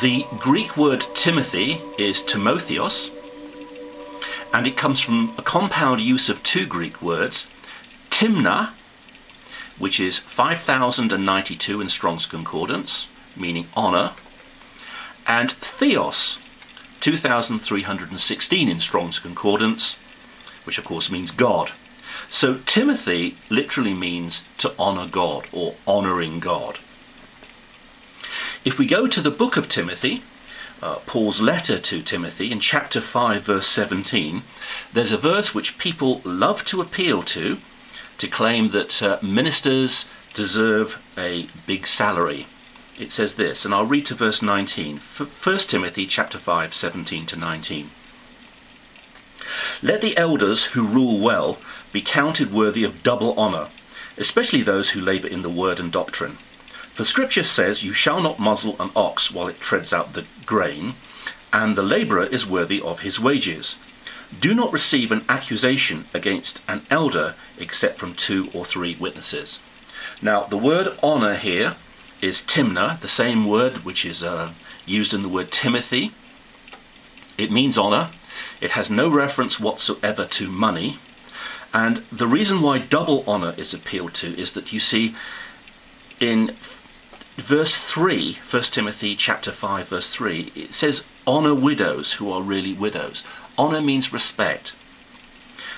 The Greek word Timothy is Timotheos, and it comes from a compound use of two Greek words, Timna, which is 5092 in Strong's Concordance, meaning honour, and Theos, 2316 in Strong's Concordance, which of course means God. So Timothy literally means to honour God, or honouring God. If we go to the book of Timothy, Paul's letter to Timothy, in chapter 5 verse 17, there's a verse which people love to appeal to claim that ministers deserve a big salary. It says this, and I'll read to verse 19, 1 Timothy chapter 5, 17 to 19. Let the elders who rule well be counted worthy of double honour, especially those who labour in the word and doctrine. For Scripture says, you shall not muzzle an ox while it treads out the grain, and the labourer is worthy of his wages. Do not receive an accusation against an elder except from 2 or 3 witnesses. Now, the word honour here is timna, the same word which is used in the word Timothy. It means honour. It has no reference whatsoever to money. And the reason why double honour is appealed to is that you see in verse 3, 1 Timothy chapter 5 verse 3, it says honour widows who are really widows. Honour means respect.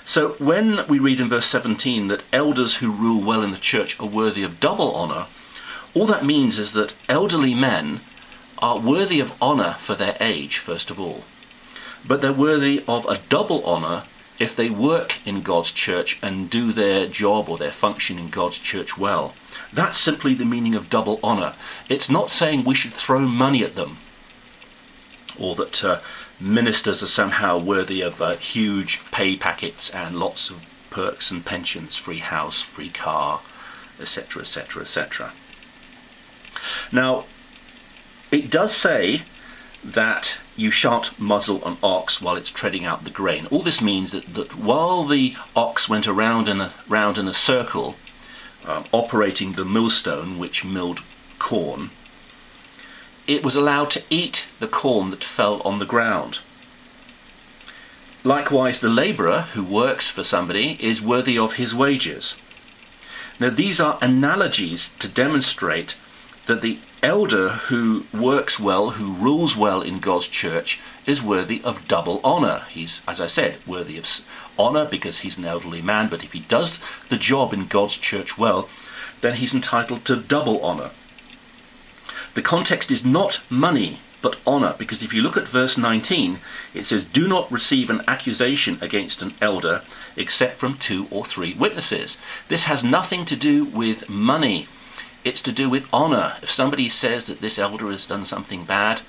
So when we read in verse 17 that elders who rule well in the church are worthy of double honour, all that means is that elderly men are worthy of honour for their age, first of all. But they're worthy of a double honour if they work in God's church and do their job or their function in God's church well. That's simply the meaning of double honour. It's not saying we should throw money at them, or that ministers are somehow worthy of huge pay packets and lots of perks and pensions, free house, free car, etc., etc., etc. Now, it does say that you shan't muzzle an ox while it's treading out the grain. All this means that while the ox went around in a circle, operating the millstone which milled corn, it was allowed to eat the corn that fell on the ground. Likewise, the labourer who works for somebody is worthy of his wages. Now, these are analogies to demonstrate that the elder who works well, who rules well in God's church, is worthy of double honour. He's, as I said, worthy of honour because he's an elderly man, but if he does the job in God's church well, then he's entitled to double honour. The context is not money, but honour, because if you look at verse 19, it says, do not receive an accusation against an elder except from 2 or 3 witnesses. This has nothing to do with money. It's to do with honour. If somebody says that this elder has done something bad,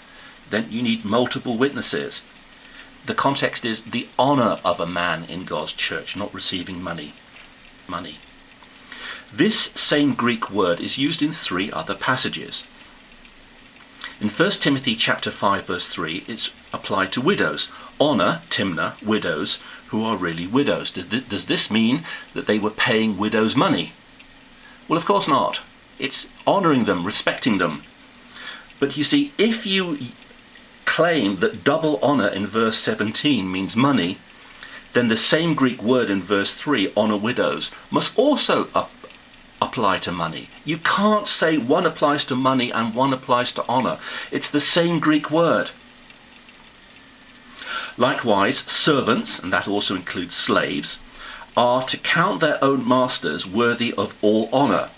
then you need multiple witnesses. The context is the honour of a man in God's church, not receiving money. This same Greek word is used in 3 other passages. In 1 Timothy chapter 5 verse 3, it's applied to widows. Honour, timna, widows who are really widows. Does this mean that they were paying widows money? Well, of course not. It's honouring them, respecting them. But you see, if you claim that double honour in verse 17 means money, then the same Greek word in verse 3, honour widows, must also apply to money. You can't say one applies to money and one applies to honour. It's the same Greek word. Likewise, servants, and that also includes slaves, are to count their own masters worthy of all honour.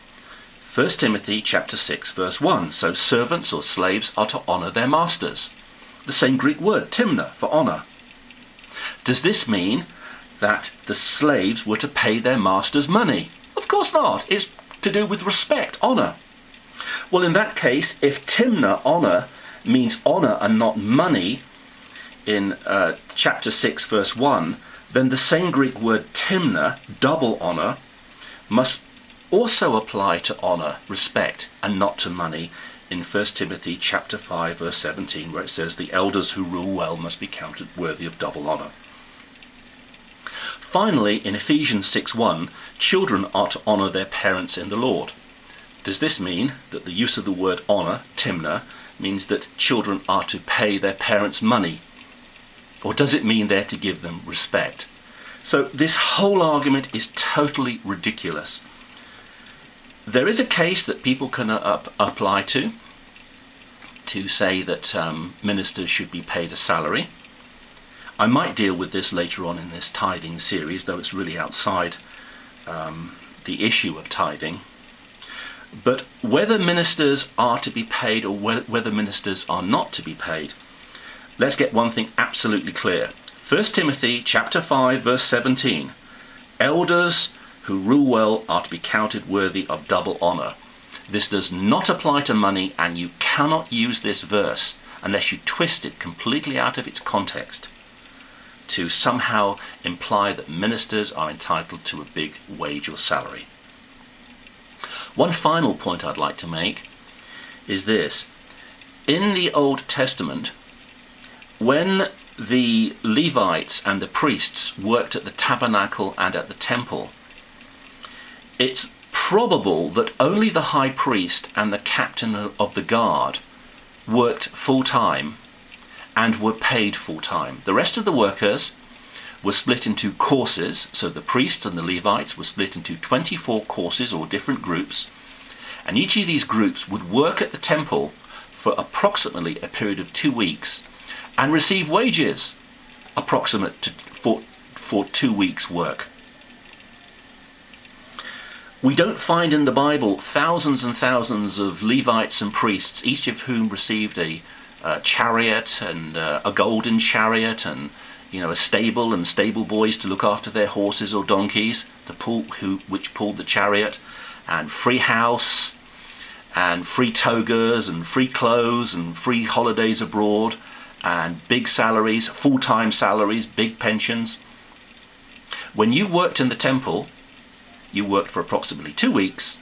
1 Timothy chapter 6 verse 1. So servants or slaves are to honour their masters. The same Greek word, timna, for honour. Does this mean that the slaves were to pay their masters money? Of course not. It's to do with respect, honour. Well, in that case, if timna, honour, means honour and not money in chapter 6 verse 1, then the same Greek word timna, double honour, must also apply to honour, respect, and not to money in 1 Timothy chapter 5 verse 17, where it says the elders who rule well must be counted worthy of double honour. Finally, in Ephesians 6:1, children are to honour their parents in the Lord. Does this mean that the use of the word honour, timna, means that children are to pay their parents money? Or does it mean they're to give them respect? So this whole argument is totally ridiculous. There is a case that people can apply to say that ministers should be paid a salary. I might deal with this later on in this tithing series, though it's really outside the issue of tithing. But whether ministers are to be paid or whether ministers are not to be paid, let's get one thing absolutely clear. 1 Timothy chapter 5 verse 17, elders who rule well are to be counted worthy of double honour. This does not apply to money, and you cannot use this verse unless you twist it completely out of its context to somehow imply that ministers are entitled to a big wage or salary. One final point I'd like to make is this. In the Old Testament, when the Levites and the priests worked at the tabernacle and at the temple, it's probable that only the high priest and the captain of the guard worked full-time and were paid full-time. The rest of the workers were split into courses, so the priests and the Levites were split into 24 courses or different groups, and each of these groups would work at the temple for approximately a period of 2 weeks and receive wages approximate for 2 weeks' work. We don't find in the Bible thousands and thousands of Levites and priests, each of whom received a chariot and a golden chariot, and a stable and stable boys to look after their horses or donkeys which pulled the chariot, and free house and free togas and free clothes and free holidays abroad and big salaries, full-time salaries, big pensions. When you worked in the temple, you worked for approximately 2 weeks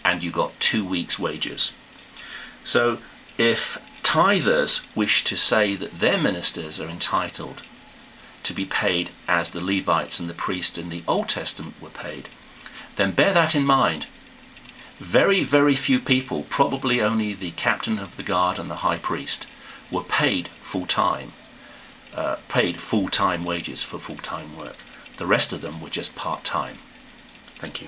and you got 2 weeks' wages. So if tithers wish to say that their ministers are entitled to be paid as the Levites and the priests in the Old Testament were paid, then bear that in mind. Very, very few people, probably only the captain of the guard and the high priest, were paid full-time wages for full-time work. The rest of them were just part-time. Thank you.